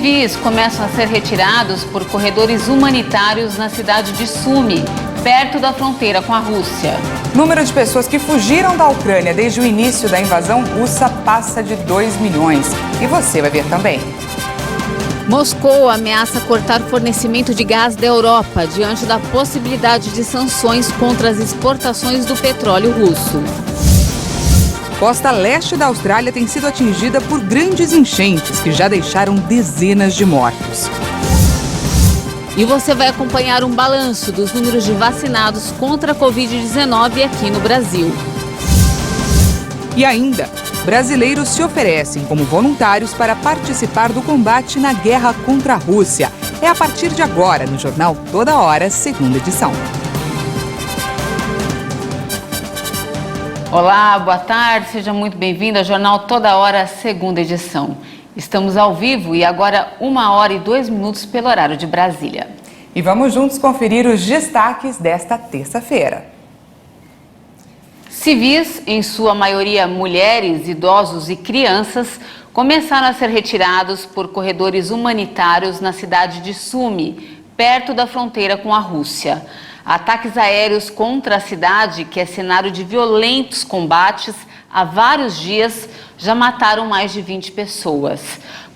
Civis começam a ser retirados por corredores humanitários na cidade de Sumi, perto da fronteira com a Rússia. O número de pessoas que fugiram da Ucrânia desde o início da invasão russa passa de 2 milhões. E você vai ver também. Moscou ameaça cortar fornecimento de gás da Europa diante da possibilidade de sanções contra as exportações do petróleo russo. Costa leste da Austrália tem sido atingida por grandes enchentes que já deixaram dezenas de mortos. E você vai acompanhar um balanço dos números de vacinados contra a Covid-19 aqui no Brasil. E ainda, brasileiros se oferecem como voluntários para participar do combate na guerra contra a Rússia. É a partir de agora, no Jornal Toda Hora, segunda edição. Olá, boa tarde, seja muito bem-vindo ao Jornal Toda Hora, segunda edição. Estamos ao vivo e agora 1h02 pelo horário de Brasília. E vamos juntos conferir os destaques desta terça-feira. Civis, em sua maioria mulheres, idosos e crianças, começaram a ser retirados por corredores humanitários na cidade de Sumi, perto da fronteira com a Rússia. Ataques aéreos contra a cidade, que é cenário de violentos combates há vários dias, já mataram mais de 20 pessoas.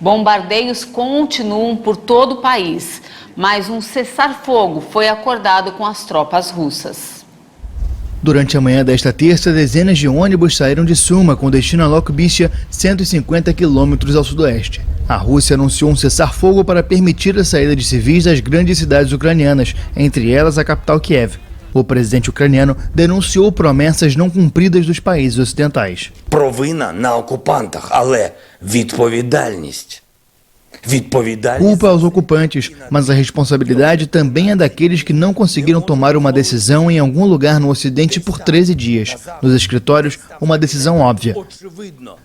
Bombardeios continuam por todo o país, mas um cessar-fogo foi acordado com as tropas russas. Durante a manhã desta terça, dezenas de ônibus saíram de Suma com destino a Lokbistia, 150 quilômetros ao sudoeste. A Rússia anunciou um cessar-fogo para permitir a saída de civis das grandes cidades ucranianas, entre elas a capital Kiev. O presidente ucraniano denunciou promessas não cumpridas dos países ocidentais. Провина на окупантах, але відповідальність. Culpa aos ocupantes, mas a responsabilidade também é daqueles que não conseguiram tomar uma decisão em algum lugar no Ocidente por 13 dias. Nos escritórios, uma decisão óbvia.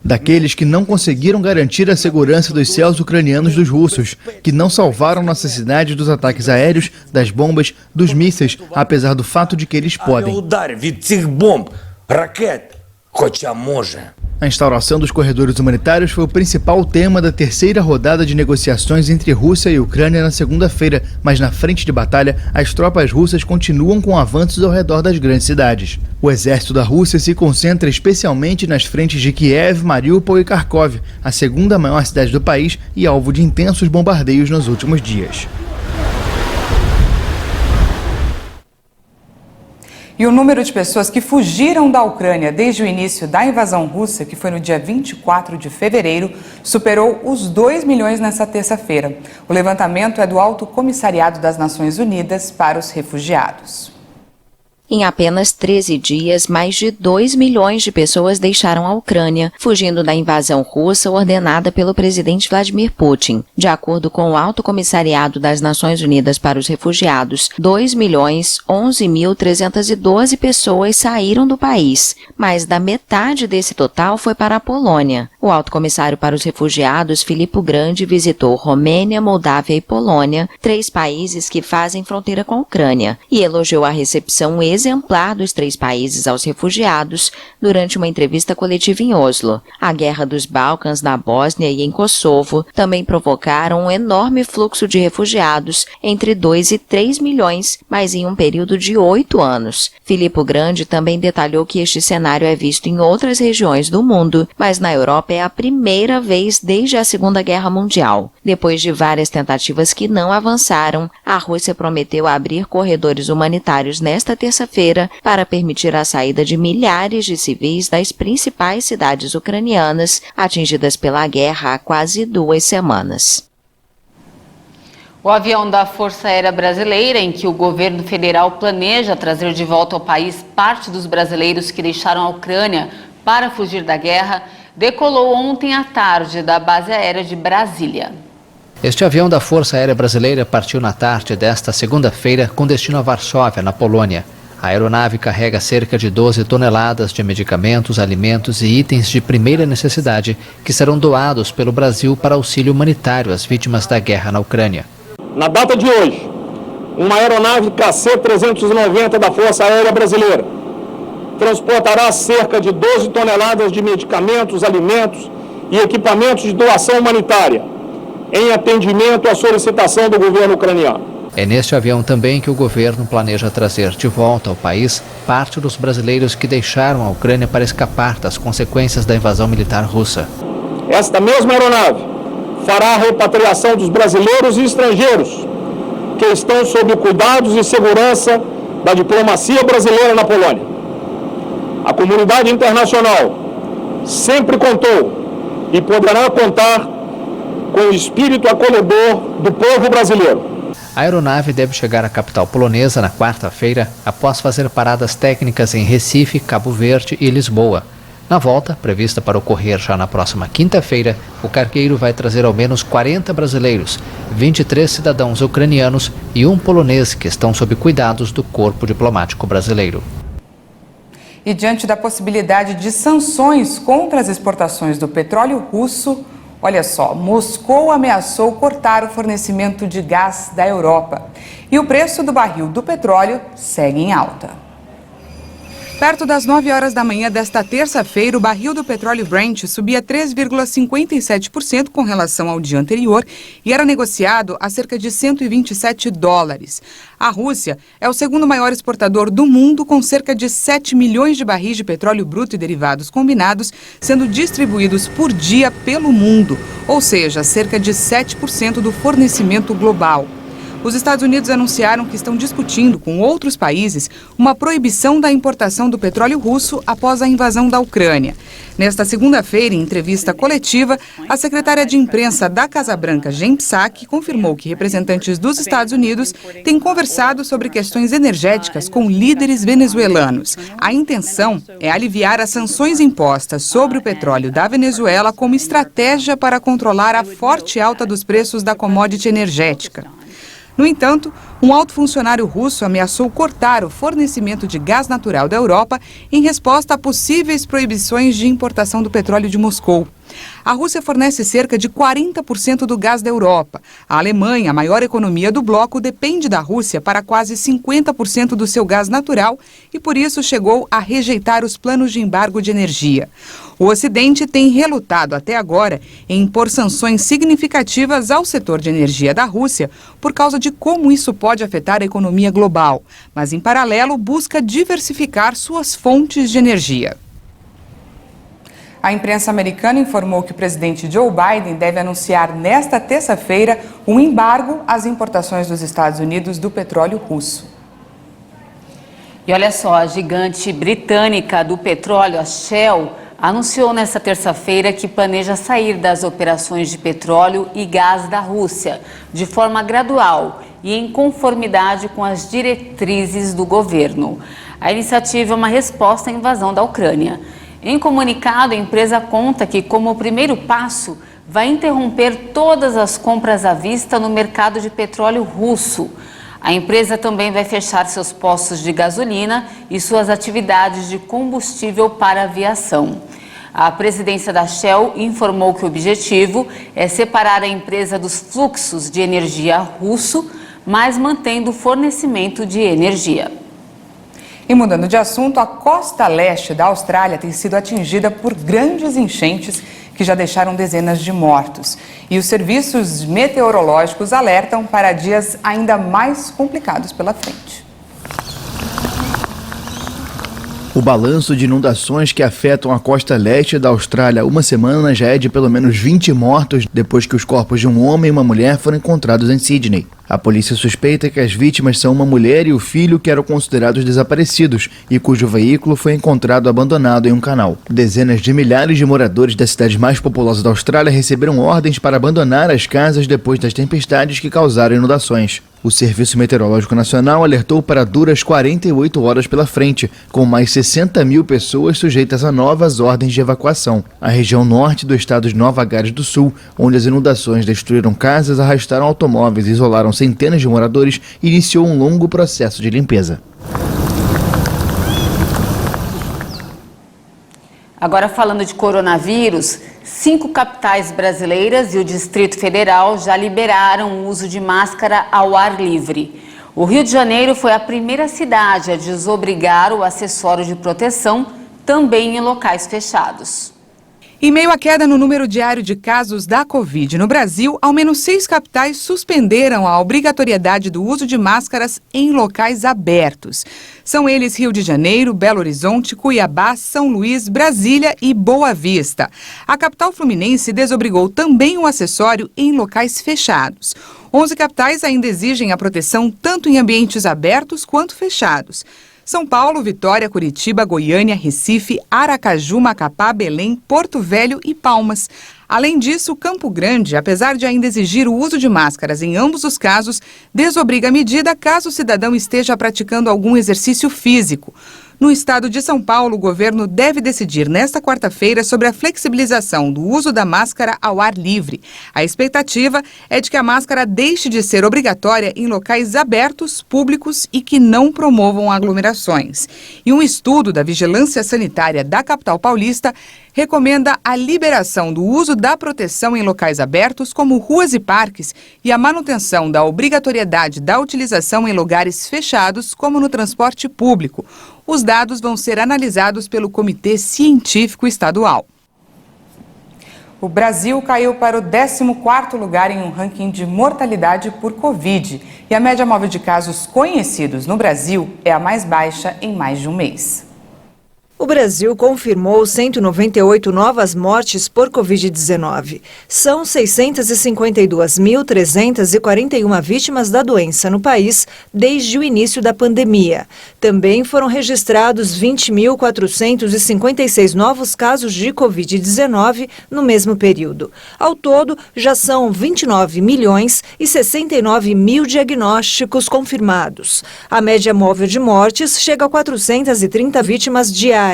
Daqueles que não conseguiram garantir a segurança dos céus ucranianos dos russos, que não salvaram nossa cidade dos ataques aéreos, das bombas, dos mísseis, apesar do fato de que eles podem. A instauração dos corredores humanitários foi o principal tema da terceira rodada de negociações entre Rússia e Ucrânia na segunda-feira, mas na frente de batalha, as tropas russas continuam com avanços ao redor das grandes cidades. O exército da Rússia se concentra especialmente nas frentes de Kiev, Mariupol e Kharkov, a segunda maior cidade do país e alvo de intensos bombardeios nos últimos dias. E o número de pessoas que fugiram da Ucrânia desde o início da invasão russa, que foi no dia 24 de fevereiro, superou os 2 milhões nessa terça-feira. O levantamento é do Alto Comissariado das Nações Unidas para os Refugiados. Em apenas 13 dias, mais de 2 milhões de pessoas deixaram a Ucrânia, fugindo da invasão russa ordenada pelo presidente Vladimir Putin. De acordo com o Alto Comissariado das Nações Unidas para os Refugiados, 2.011.312 pessoas saíram do país, mais da metade desse total foi para a Polônia. O Alto Comissário para os Refugiados, Filippo Grandi, visitou Romênia, Moldávia e Polônia, 3 países que fazem fronteira com a Ucrânia, e elogiou a recepção exemplar dos 3 países aos refugiados durante uma entrevista coletiva em Oslo. A guerra dos Balcãs na Bósnia e em Kosovo também provocaram um enorme fluxo de refugiados, entre 2 e 3 milhões, mas em um período de 8 anos. Filippo Grandi também detalhou que este cenário é visto em outras regiões do mundo, mas na Europa é a primeira vez desde a Segunda Guerra Mundial. Depois de várias tentativas que não avançaram, a Rússia prometeu abrir corredores humanitários nesta terça-feira para permitir a saída de milhares de civis das principais cidades ucranianas atingidas pela guerra há quase 2 semanas. O avião da Força Aérea Brasileira, em que o governo federal planeja trazer de volta ao país parte dos brasileiros que deixaram a Ucrânia para fugir da guerra, decolou ontem à tarde da base aérea de Brasília. Este avião da Força Aérea Brasileira partiu na tarde desta segunda-feira com destino a Varsóvia, na Polônia. A aeronave carrega cerca de 12 toneladas de medicamentos, alimentos e itens de primeira necessidade que serão doados pelo Brasil para auxílio humanitário às vítimas da guerra na Ucrânia. Na data de hoje, uma aeronave KC-390 da Força Aérea Brasileira transportará cerca de 12 toneladas de medicamentos, alimentos e equipamentos de doação humanitária em atendimento à solicitação do governo ucraniano. É neste avião também que o governo planeja trazer de volta ao país parte dos brasileiros que deixaram a Ucrânia para escapar das consequências da invasão militar russa. Esta mesma aeronave fará a repatriação dos brasileiros e estrangeiros que estão sob cuidados e segurança da diplomacia brasileira na Polônia. A comunidade internacional sempre contou e poderá contar com o espírito acolhedor do povo brasileiro. A aeronave deve chegar à capital polonesa na quarta-feira, após fazer paradas técnicas em Recife, Cabo Verde e Lisboa. Na volta, prevista para ocorrer já na próxima quinta-feira, o cargueiro vai trazer ao menos 40 brasileiros, 23 cidadãos ucranianos e um polonês que estão sob cuidados do corpo diplomático brasileiro. E diante da possibilidade de sanções contra as exportações do petróleo russo, olha só, Moscou ameaçou cortar o fornecimento de gás da Europa. E o preço do barril do petróleo segue em alta. Perto das 9 horas da manhã desta terça-feira, o barril do petróleo Brent subia 3,57% com relação ao dia anterior e era negociado a cerca de $127. A Rússia é o segundo maior exportador do mundo, com cerca de 7 milhões de barris de petróleo bruto e derivados combinados sendo distribuídos por dia pelo mundo, ou seja, cerca de 7% do fornecimento global. Os Estados Unidos anunciaram que estão discutindo com outros países uma proibição da importação do petróleo russo após a invasão da Ucrânia. Nesta segunda-feira, em entrevista coletiva, a secretária de imprensa da Casa Branca, Jen Psaki, confirmou que representantes dos Estados Unidos têm conversado sobre questões energéticas com líderes venezuelanos. A intenção é aliviar as sanções impostas sobre o petróleo da Venezuela como estratégia para controlar a forte alta dos preços da commodity energética. No entanto, um alto funcionário russo ameaçou cortar o fornecimento de gás natural da Europa em resposta a possíveis proibições de importação do petróleo de Moscou. A Rússia fornece cerca de 40% do gás da Europa. A Alemanha, a maior economia do bloco, depende da Rússia para quase 50% do seu gás natural e, por isso, chegou a rejeitar os planos de embargo de energia. O Ocidente tem relutado até agora em impor sanções significativas ao setor de energia da Rússia por causa de como isso pode afetar a economia global, mas, em paralelo, busca diversificar suas fontes de energia. A imprensa americana informou que o presidente Joe Biden deve anunciar nesta terça-feira um embargo às importações dos Estados Unidos do petróleo russo. E olha só, a gigante britânica do petróleo, a Shell, anunciou nesta terça-feira que planeja sair das operações de petróleo e gás da Rússia de forma gradual e em conformidade com as diretrizes do governo. A iniciativa é uma resposta à invasão da Ucrânia. Em comunicado, a empresa conta que, como primeiro passo, vai interromper todas as compras à vista no mercado de petróleo russo. A empresa também vai fechar seus postos de gasolina e suas atividades de combustível para aviação. A presidência da Shell informou que o objetivo é separar a empresa dos fluxos de energia russo, mas mantendo o fornecimento de energia. E mudando de assunto, a costa leste da Austrália tem sido atingida por grandes enchentes que já deixaram dezenas de mortos. E os serviços meteorológicos alertam para dias ainda mais complicados pela frente. O balanço de inundações que afetam a costa leste da Austrália há uma semana já é de pelo menos 20 mortos depois que os corpos de um homem e uma mulher foram encontrados em Sydney. A polícia suspeita que as vítimas são uma mulher e o filho que eram considerados desaparecidos e cujo veículo foi encontrado abandonado em um canal. Dezenas de milhares de moradores da cidade mais populosa da Austrália receberam ordens para abandonar as casas depois das tempestades que causaram inundações. O Serviço Meteorológico Nacional alertou para duras 48 horas pela frente, com mais 60 mil pessoas sujeitas a novas ordens de evacuação. A região norte do estado de Nova Gales do Sul, onde as inundações destruíram casas, arrastaram automóveis e isolaram centenas de moradores, iniciou um longo processo de limpeza. Agora, falando de coronavírus, 5 capitais brasileiras e o Distrito Federal já liberaram o uso de máscara ao ar livre. O Rio de Janeiro foi a primeira cidade a desobrigar o acessório de proteção, também em locais fechados. Em meio à queda no número diário de casos da Covid no Brasil, ao menos 6 capitais suspenderam a obrigatoriedade do uso de máscaras em locais abertos. São eles Rio de Janeiro, Belo Horizonte, Cuiabá, São Luís, Brasília e Boa Vista. A capital fluminense desobrigou também o acessório em locais fechados. 11 capitais ainda exigem a proteção tanto em ambientes abertos quanto fechados. São Paulo, Vitória, Curitiba, Goiânia, Recife, Aracaju, Macapá, Belém, Porto Velho e Palmas. Além disso, Campo Grande, apesar de ainda exigir o uso de máscaras em ambos os casos, desobriga a medida caso o cidadão esteja praticando algum exercício físico. No estado de São Paulo, o governo deve decidir nesta quarta-feira sobre a flexibilização do uso da máscara ao ar livre. A expectativa é de que a máscara deixe de ser obrigatória em locais abertos, públicos e que não promovam aglomerações. E um estudo da Vigilância Sanitária da capital paulista recomenda a liberação do uso da proteção em locais abertos, como ruas e parques, e a manutenção da obrigatoriedade da utilização em lugares fechados, como no transporte público. Os dados vão ser analisados pelo Comitê Científico Estadual. O Brasil caiu para o 14º lugar em um ranking de mortalidade por Covid. E a média móvel de casos conhecidos no Brasil é a mais baixa em mais de um mês. O Brasil confirmou 198 novas mortes por Covid-19. São 652.341 vítimas da doença no país desde o início da pandemia. Também foram registrados 20.456 novos casos de Covid-19 no mesmo período. Ao todo, já são 29.069.000 diagnósticos confirmados. A média móvel de mortes chega a 430 vítimas diárias.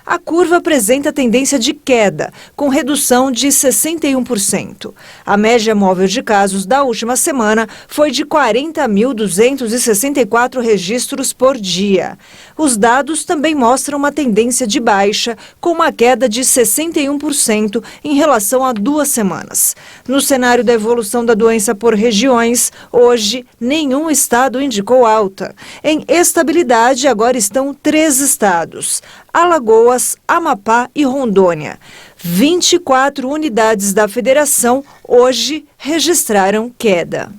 A curva apresenta tendência de queda, com redução de 61%. A média móvel de casos da última semana foi de 40.264 registros por dia. Os dados também mostram uma tendência de baixa, com uma queda de 61% em relação a 2 semanas. No cenário da evolução da doença por regiões, hoje nenhum estado indicou alta. Em estabilidade, agora estão 3 estados: Alagoas, Amapá e Rondônia. 24 unidades da federação hoje registraram queda.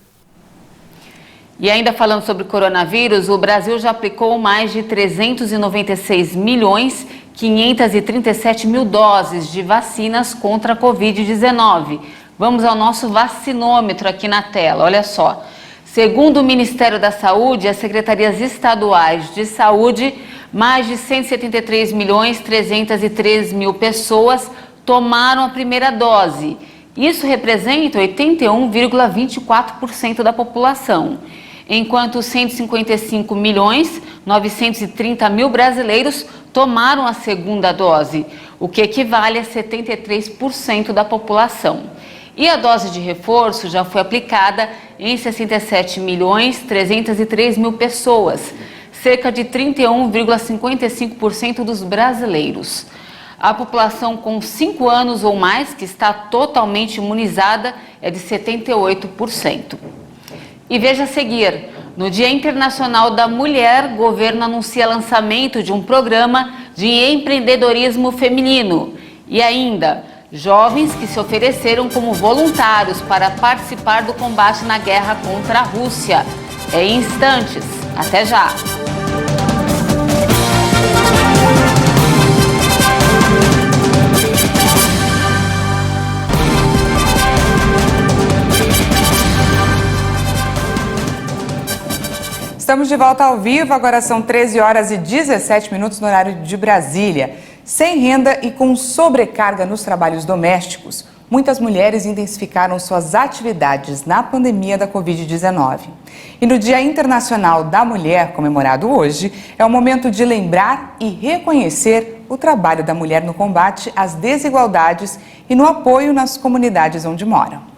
E ainda falando sobre coronavírus, o Brasil já aplicou mais de 396.537.000 doses de vacinas contra a Covid-19. Vamos ao nosso vacinômetro aqui na tela, olha só. Segundo o Ministério da Saúde e as secretarias estaduais de saúde, mais de 173.303.000 pessoas tomaram a primeira dose. Isso representa 81,24% da população, enquanto 155.930.000 brasileiros tomaram a segunda dose, o que equivale a 73% da população. E a dose de reforço já foi aplicada em 67.303.000 pessoas, cerca de 31,55% dos brasileiros. A população com 5 anos ou mais que está totalmente imunizada é de 78%. E veja a seguir, no Dia Internacional da Mulher, o governo anuncia lançamento de um programa de empreendedorismo feminino. E ainda, jovens que se ofereceram como voluntários para participar do combate na guerra contra a Rússia. É em instantes. Até já! Estamos de volta ao vivo, agora são 13 horas e 17 minutos no horário de Brasília. Sem renda e com sobrecarga nos trabalhos domésticos, muitas mulheres intensificaram suas atividades na pandemia da Covid-19. E no Dia Internacional da Mulher, comemorado hoje, é o momento de lembrar e reconhecer o trabalho da mulher no combate às desigualdades e no apoio nas comunidades onde moram.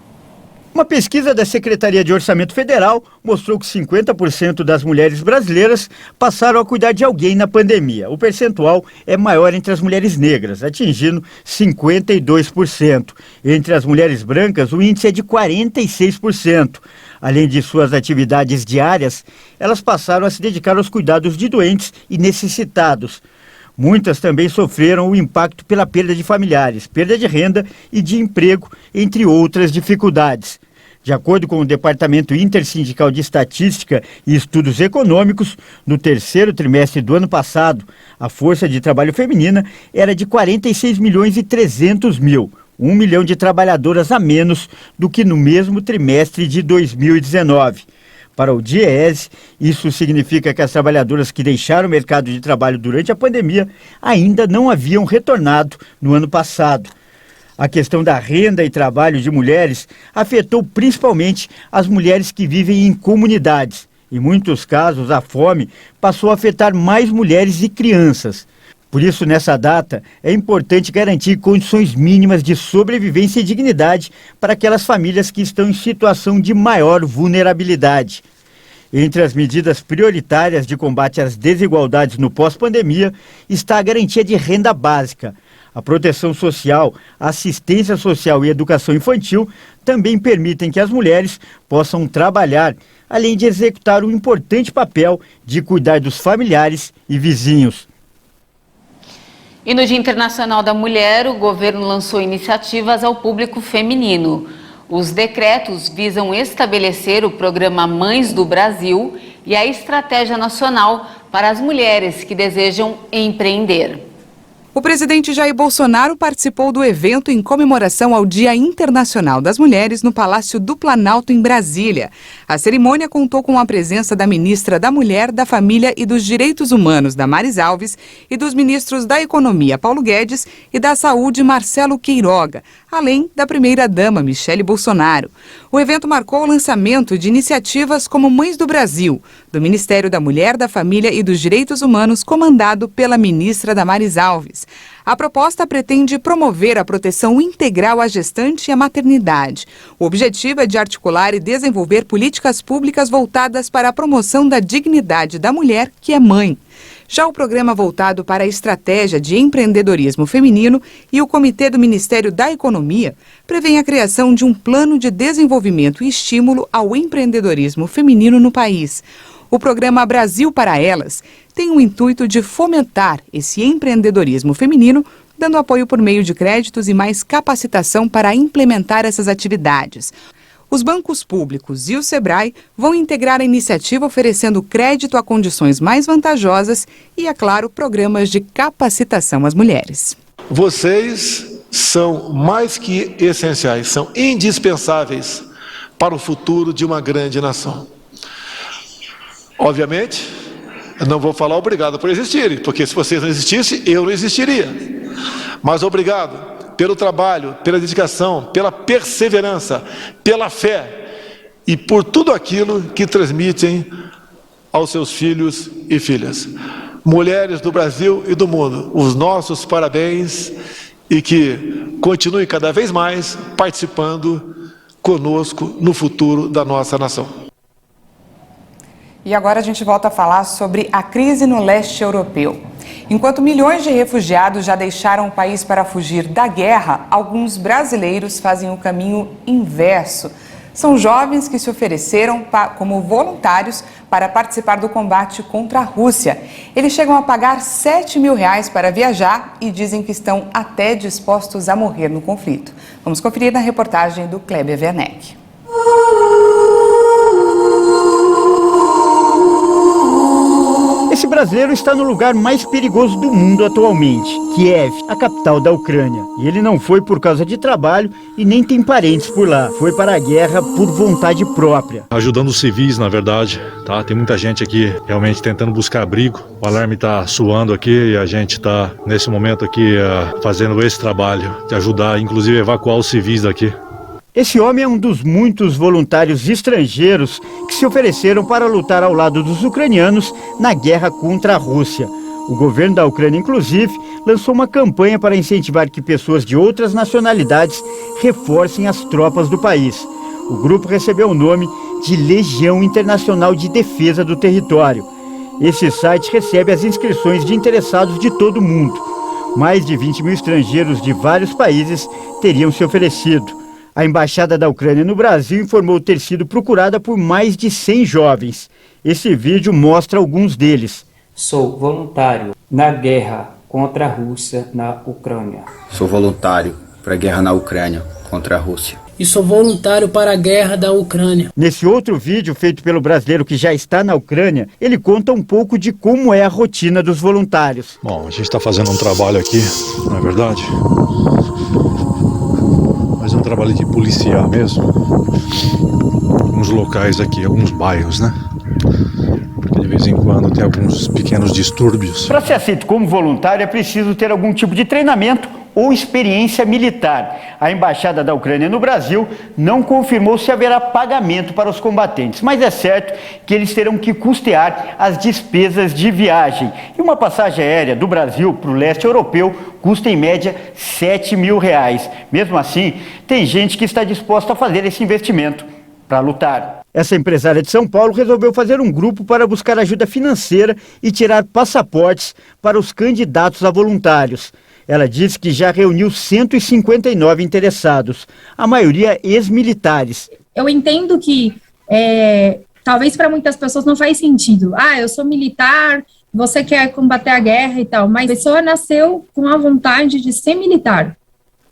Uma pesquisa da Secretaria de Orçamento Federal mostrou que 50% das mulheres brasileiras passaram a cuidar de alguém na pandemia. O percentual é maior entre as mulheres negras, atingindo 52%. Entre as mulheres brancas, o índice é de 46%. Além de suas atividades diárias, elas passaram a se dedicar aos cuidados de doentes e necessitados. Muitas também sofreram o impacto pela perda de familiares, perda de renda e de emprego, entre outras dificuldades. De acordo com o Departamento Intersindical de Estatística e Estudos Econômicos, no terceiro trimestre do ano passado, a força de trabalho feminina era de 46 milhões e 300 mil, 1 milhão de trabalhadoras a menos do que no mesmo trimestre de 2019. Para o DIEESE, isso significa que as trabalhadoras que deixaram o mercado de trabalho durante a pandemia ainda não haviam retornado no ano passado. A questão da renda e trabalho de mulheres afetou principalmente as mulheres que vivem em comunidades. Em muitos casos, a fome passou a afetar mais mulheres e crianças. Por isso, nessa data, é importante garantir condições mínimas de sobrevivência e dignidade para aquelas famílias que estão em situação de maior vulnerabilidade. Entre as medidas prioritárias de combate às desigualdades no pós-pandemia está a garantia de renda básica. A proteção social, a assistência social e a educação infantil também permitem que as mulheres possam trabalhar, além de executar o importante papel de cuidar dos familiares e vizinhos. E no Dia Internacional da Mulher, o governo lançou iniciativas ao público feminino. Os decretos visam estabelecer o programa Mães do Brasil e a Estratégia Nacional para as mulheres que desejam empreender. O presidente Jair Bolsonaro participou do evento em comemoração ao Dia Internacional das Mulheres no Palácio do Planalto, em Brasília. A cerimônia contou com a presença da ministra da Mulher, da Família e dos Direitos Humanos, Damares Alves, e dos ministros da Economia, Paulo Guedes, e da Saúde, Marcelo Queiroga, além da primeira-dama, Michele Bolsonaro. O evento marcou o lançamento de iniciativas como Mães do Brasil, do Ministério da Mulher, da Família e dos Direitos Humanos, comandado pela ministra Damares Alves. A proposta pretende promover a proteção integral à gestante e à maternidade. O objetivo é de articular e desenvolver políticas públicas voltadas para a promoção da dignidade da mulher que é mãe. Já o programa voltado para a estratégia de empreendedorismo feminino e o Comitê do Ministério da Economia prevêem a criação de um plano de desenvolvimento e estímulo ao empreendedorismo feminino no país. O programa Brasil para Elas tem o intuito de fomentar esse empreendedorismo feminino, dando apoio por meio de créditos e mais capacitação para implementar essas atividades. Os bancos públicos e o Sebrae vão integrar a iniciativa oferecendo crédito a condições mais vantajosas e, é claro, programas de capacitação às mulheres. Vocês são mais que essenciais, são indispensáveis para o futuro de uma grande nação. Obviamente, eu não vou falar obrigado por existirem, porque se vocês não existissem, eu não existiria. Mas obrigado pelo trabalho, pela dedicação, pela perseverança, pela fé e por tudo aquilo que transmitem aos seus filhos e filhas. Mulheres do Brasil e do mundo, os nossos parabéns e que continuem cada vez mais participando conosco no futuro da nossa nação. E agora a gente volta a falar sobre a crise no leste europeu. Enquanto milhões de refugiados já deixaram o país para fugir da guerra, alguns brasileiros fazem o caminho inverso. São jovens que se ofereceram como voluntários para participar do combate contra a Rússia. Eles chegam a pagar R$7 mil para viajar e dizem que estão até dispostos a morrer no conflito. Vamos conferir na reportagem do Kleber Werneck. Esse brasileiro está no lugar mais perigoso do mundo atualmente, Kiev, a capital da Ucrânia. E ele não foi por causa de trabalho e nem tem parentes por lá. Foi para a guerra por vontade própria. Ajudando os civis, na verdade, tá? Tem muita gente aqui realmente tentando buscar abrigo. O alarme está soando aqui e a gente está, nesse momento aqui, fazendo esse trabalho de ajudar, inclusive, a evacuar os civis daqui. Esse homem é um dos muitos voluntários estrangeiros que se ofereceram para lutar ao lado dos ucranianos na guerra contra a Rússia. O governo da Ucrânia, inclusive, lançou uma campanha para incentivar que pessoas de outras nacionalidades reforcem as tropas do país. O grupo recebeu o nome de Legião Internacional de Defesa do Território. Esse site recebe as inscrições de interessados de todo o mundo. Mais de 20 mil estrangeiros de vários países teriam se oferecido. A Embaixada da Ucrânia no Brasil informou ter sido procurada por mais de 100 jovens. Esse vídeo mostra alguns deles. Sou voluntário na guerra contra a Rússia na Ucrânia. Sou voluntário para a guerra na Ucrânia contra a Rússia. E sou voluntário para a guerra da Ucrânia. Nesse outro vídeo feito pelo brasileiro que já está na Ucrânia, ele conta um pouco de como é a rotina dos voluntários. Bom, a gente está fazendo um trabalho aqui, não é verdade? Mas é um trabalho de policiar mesmo. Alguns locais aqui, alguns bairros, né? Porque de vez em quando tem alguns pequenos distúrbios. Para ser aceito como voluntário é preciso ter algum tipo de treinamento ou experiência militar. A Embaixada da Ucrânia no Brasil não confirmou se haverá pagamento para os combatentes, mas é certo que eles terão que custear as despesas de viagem. E uma passagem aérea do Brasil para o leste europeu custa em média R$7 mil. Mesmo assim, tem gente que está disposta a fazer esse investimento para lutar. Essa empresária de São Paulo resolveu fazer um grupo para buscar ajuda financeira e tirar passaportes para os candidatos a voluntários. Ela disse que já reuniu 159 interessados, a maioria ex-militares. Eu entendo que talvez para muitas pessoas não faz sentido. Eu sou militar, você quer combater a guerra e tal, mas a pessoa nasceu com a vontade de ser militar.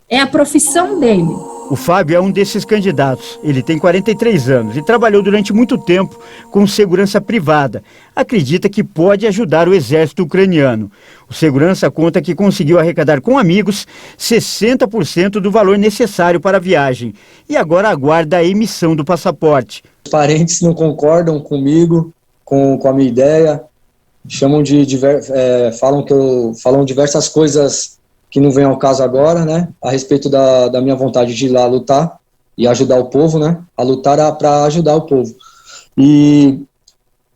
É a profissão dele. O Fábio é um desses candidatos. Ele tem 43 anos e trabalhou durante muito tempo com segurança privada. Acredita que pode ajudar o exército ucraniano. O segurança conta que conseguiu arrecadar com amigos 60% do valor necessário para a viagem e agora aguarda a emissão do passaporte. Os parentes não concordam comigo, com a minha ideia, falam diversas coisas que não vem ao caso agora, né, a respeito da minha vontade de ir lá lutar e ajudar o povo, né, a lutar para ajudar o povo. E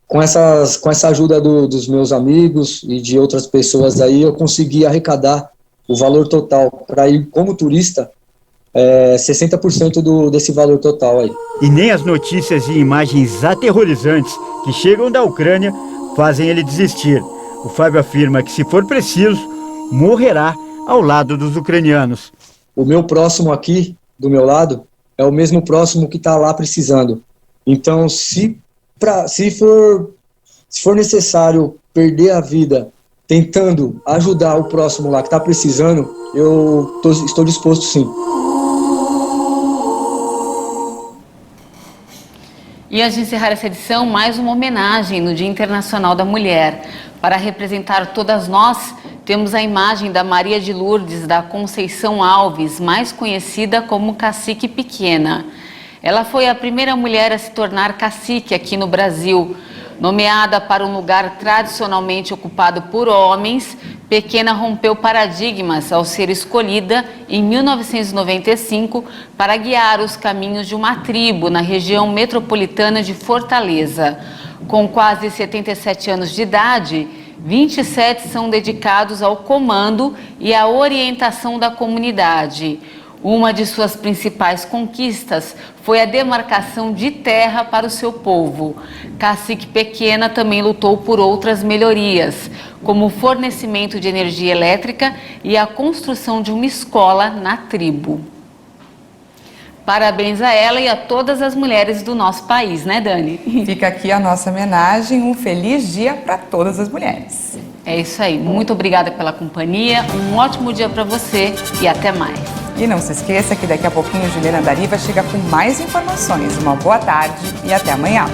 com essa ajuda dos meus amigos e de outras pessoas aí, eu consegui arrecadar o valor total para ir como turista, 60% desse valor total aí. E nem as notícias e imagens aterrorizantes que chegam da Ucrânia fazem ele desistir. O Fábio afirma que, se for preciso, morrerá ao lado dos ucranianos. O meu próximo aqui, do meu lado, é o mesmo próximo que está lá precisando. Então, se for necessário perder a vida tentando ajudar o próximo lá que está precisando, eu estou disposto sim. E antes de encerrar essa edição, mais uma homenagem no Dia Internacional da Mulher. Para representar todas nós, temos a imagem da Maria de Lourdes da Conceição Alves, mais conhecida como Cacique Pequena. Ela foi a primeira mulher a se tornar cacique aqui no Brasil. Nomeada para um lugar tradicionalmente ocupado por homens, Pequena rompeu paradigmas ao ser escolhida em 1995 para guiar os caminhos de uma tribo na região metropolitana de Fortaleza. Com quase 77 anos de idade, 27 são dedicados ao comando e à orientação da comunidade. Uma de suas principais conquistas foi a demarcação de terra para o seu povo. Cacique Pequena também lutou por outras melhorias, como o fornecimento de energia elétrica e a construção de uma escola na tribo. Parabéns a ela e a todas as mulheres do nosso país, né, Dani? Fica aqui a nossa homenagem, um feliz dia para todas as mulheres. É isso aí, muito obrigada pela companhia, um ótimo dia para você e até mais. E não se esqueça que daqui a pouquinho Juliana Dariva chega com mais informações. Uma boa tarde e até amanhã.